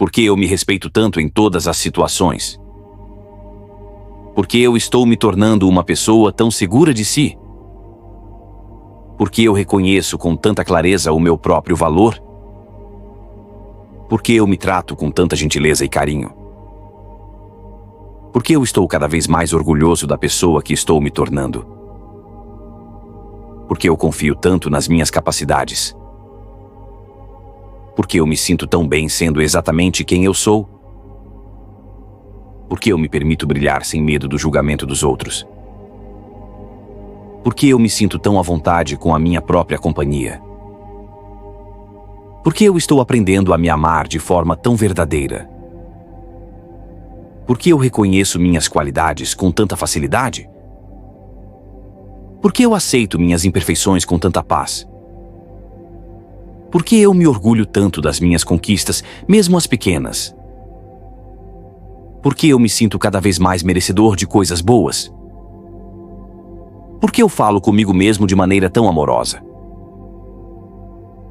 Por que eu me respeito tanto em todas as situações? Por que eu estou me tornando uma pessoa tão segura de si? Por que eu reconheço com tanta clareza o meu próprio valor? Por que eu me trato com tanta gentileza e carinho? Por que eu estou cada vez mais orgulhoso da pessoa que estou me tornando? Por que eu confio tanto nas minhas capacidades? Por que eu me sinto tão bem sendo exatamente quem eu sou? Por que eu me permito brilhar sem medo do julgamento dos outros? Por que eu me sinto tão à vontade com a minha própria companhia? Por que eu estou aprendendo a me amar de forma tão verdadeira? Por que eu reconheço minhas qualidades com tanta facilidade? Por que eu aceito minhas imperfeições com tanta paz? Por que eu me orgulho tanto das minhas conquistas, mesmo as pequenas? Por que eu me sinto cada vez mais merecedor de coisas boas? Por que eu falo comigo mesmo de maneira tão amorosa?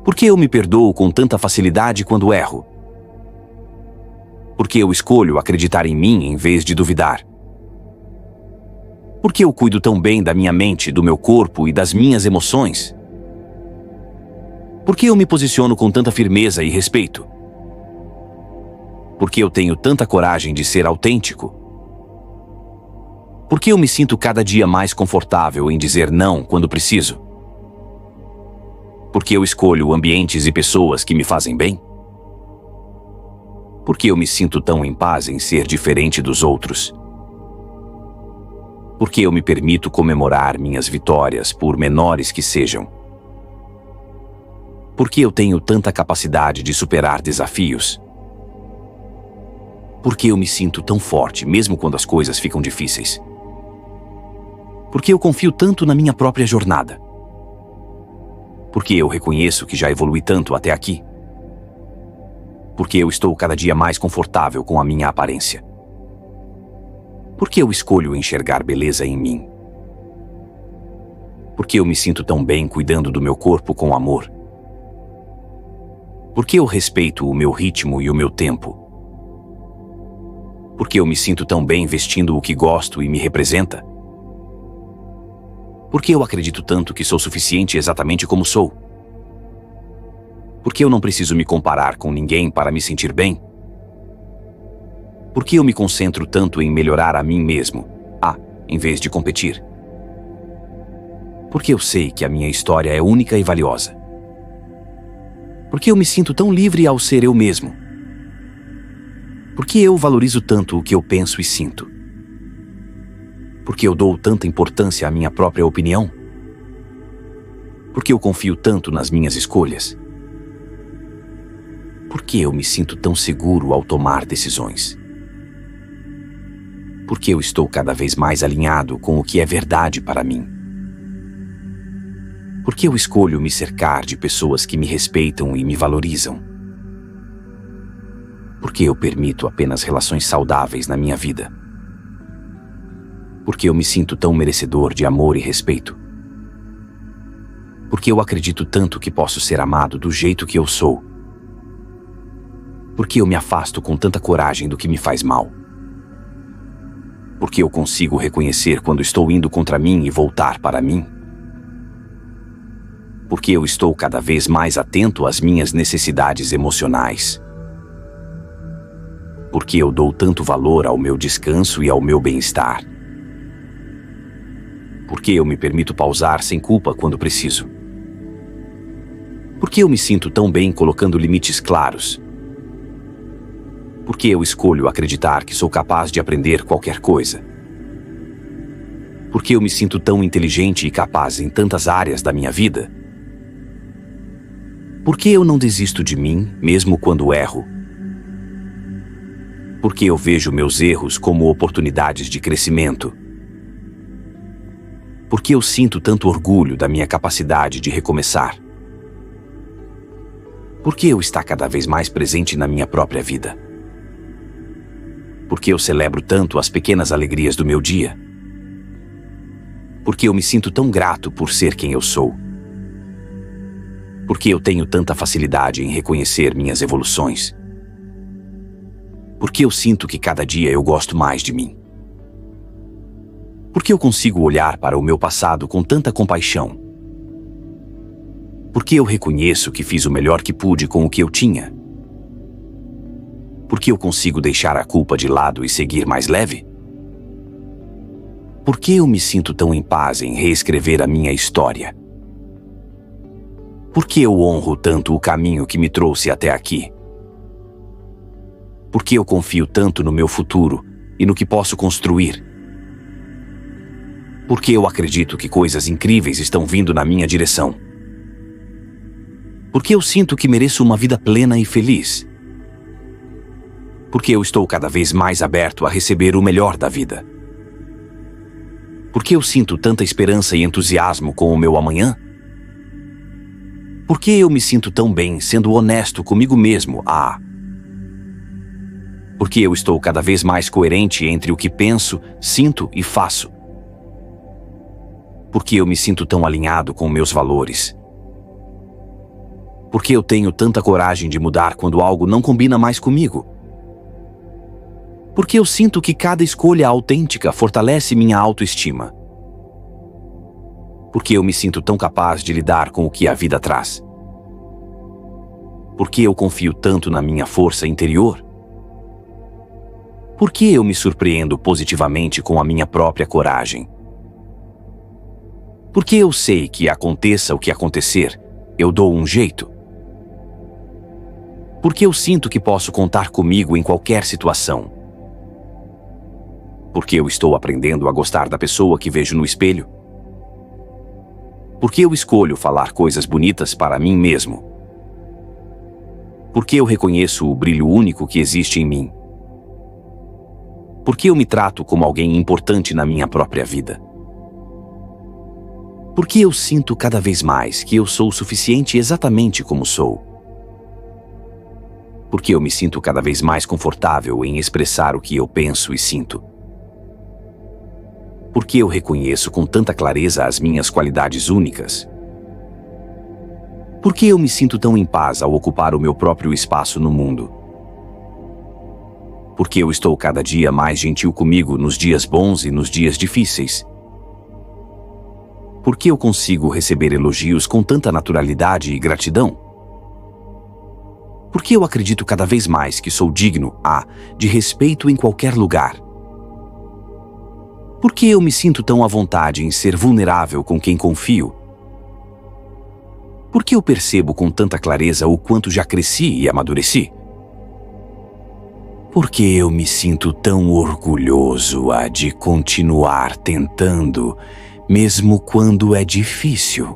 Por que eu me perdoo com tanta facilidade quando erro? Por que eu escolho acreditar em mim em vez de duvidar? Por que eu cuido tão bem da minha mente, do meu corpo e das minhas emoções? Por que eu me posiciono com tanta firmeza e respeito? Por que eu tenho tanta coragem de ser autêntico? Por que eu me sinto cada dia mais confortável em dizer não quando preciso? Por que eu escolho ambientes e pessoas que me fazem bem? Por que eu me sinto tão em paz em ser diferente dos outros? Por que eu me permito comemorar minhas vitórias, por menores que sejam? Por que eu tenho tanta capacidade de superar desafios? Por que eu me sinto tão forte, mesmo quando as coisas ficam difíceis? Por que eu confio tanto na minha própria jornada? Por que eu reconheço que já evolui tanto até aqui? Por que eu estou cada dia mais confortável com a minha aparência? Por que eu escolho enxergar beleza em mim? Por que eu me sinto tão bem cuidando do meu corpo com amor? Por que eu respeito o meu ritmo e o meu tempo? Por que eu me sinto tão bem vestindo o que gosto e me representa? Por que eu acredito tanto que sou suficiente exatamente como sou? Por que eu não preciso me comparar com ninguém para me sentir bem? Por que eu me concentro tanto em melhorar a mim mesmo, em vez de competir? Porque eu sei que a minha história é única e valiosa. Porque eu me sinto tão livre ao ser eu mesmo. Porque eu valorizo tanto o que eu penso e sinto. Porque eu dou tanta importância à minha própria opinião. Porque eu confio tanto nas minhas escolhas. Porque eu me sinto tão seguro ao tomar decisões. Porque eu estou cada vez mais alinhado com o que é verdade para mim. Porque eu escolho me cercar de pessoas que me respeitam e me valorizam. Porque eu permito apenas relações saudáveis na minha vida. Porque eu me sinto tão merecedor de amor e respeito. Porque eu acredito tanto que posso ser amado do jeito que eu sou. Porque eu me afasto com tanta coragem do que me faz mal. Porque eu consigo reconhecer quando estou indo contra mim e voltar para mim. Porque eu estou cada vez mais atento às minhas necessidades emocionais. Porque eu dou tanto valor ao meu descanso e ao meu bem-estar. Porque eu me permito pausar sem culpa quando preciso. Porque eu me sinto tão bem colocando limites claros. Porque eu escolho acreditar que sou capaz de aprender qualquer coisa. Porque eu me sinto tão inteligente e capaz em tantas áreas da minha vida. Porque eu não desisto de mim, mesmo quando erro. Porque eu vejo meus erros como oportunidades de crescimento. Porque eu sinto tanto orgulho da minha capacidade de recomeçar. Porque eu estou cada vez mais presente na minha própria vida. Porque eu celebro tanto as pequenas alegrias do meu dia. Porque eu me sinto tão grato por ser quem eu sou. Porque eu tenho tanta facilidade em reconhecer minhas evoluções. Porque eu sinto que cada dia eu gosto mais de mim. Porque eu consigo olhar para o meu passado com tanta compaixão. Porque eu reconheço que fiz o melhor que pude com o que eu tinha. Porque eu consigo deixar a culpa de lado e seguir mais leve. Porque eu me sinto tão em paz em reescrever a minha história. Porque eu honro tanto o caminho que me trouxe até aqui. Porque eu confio tanto no meu futuro e no que posso construir. Porque eu acredito que coisas incríveis estão vindo na minha direção. Porque eu sinto que mereço uma vida plena e feliz. Porque eu estou cada vez mais aberto a receber o melhor da vida. Porque eu sinto tanta esperança e entusiasmo com o meu amanhã. Porque eu me sinto tão bem sendo honesto comigo mesmo. Porque eu estou cada vez mais coerente entre o que penso, sinto e faço. Porque eu me sinto tão alinhado com meus valores. Porque eu tenho tanta coragem de mudar quando algo não combina mais comigo. Porque eu sinto que cada escolha autêntica fortalece minha autoestima. Porque eu me sinto tão capaz de lidar com o que a vida traz. Porque eu confio tanto na minha força interior. Porque eu me surpreendo positivamente com a minha própria coragem. Porque eu sei que aconteça o que acontecer, eu dou um jeito. Porque eu sinto que posso contar comigo em qualquer situação. Porque eu estou aprendendo a gostar da pessoa que vejo no espelho. Porque eu escolho falar coisas bonitas para mim mesmo. Porque eu reconheço o brilho único que existe em mim. Porque eu me trato como alguém importante na minha própria vida. Porque eu sinto cada vez mais que eu sou o suficiente exatamente como sou. Porque eu me sinto cada vez mais confortável em expressar o que eu penso e sinto. Porque eu reconheço com tanta clareza as minhas qualidades únicas. Porque eu me sinto tão em paz ao ocupar o meu próprio espaço no mundo. Porque eu estou cada dia mais gentil comigo nos dias bons e nos dias difíceis. Porque eu consigo receber elogios com tanta naturalidade e gratidão. Porque eu acredito cada vez mais que sou digno de respeito em qualquer lugar. Porque eu me sinto tão à vontade em ser vulnerável com quem confio. Porque eu percebo com tanta clareza o quanto já cresci e amadureci. Porque eu me sinto tão orgulhoso de continuar tentando, mesmo quando é difícil.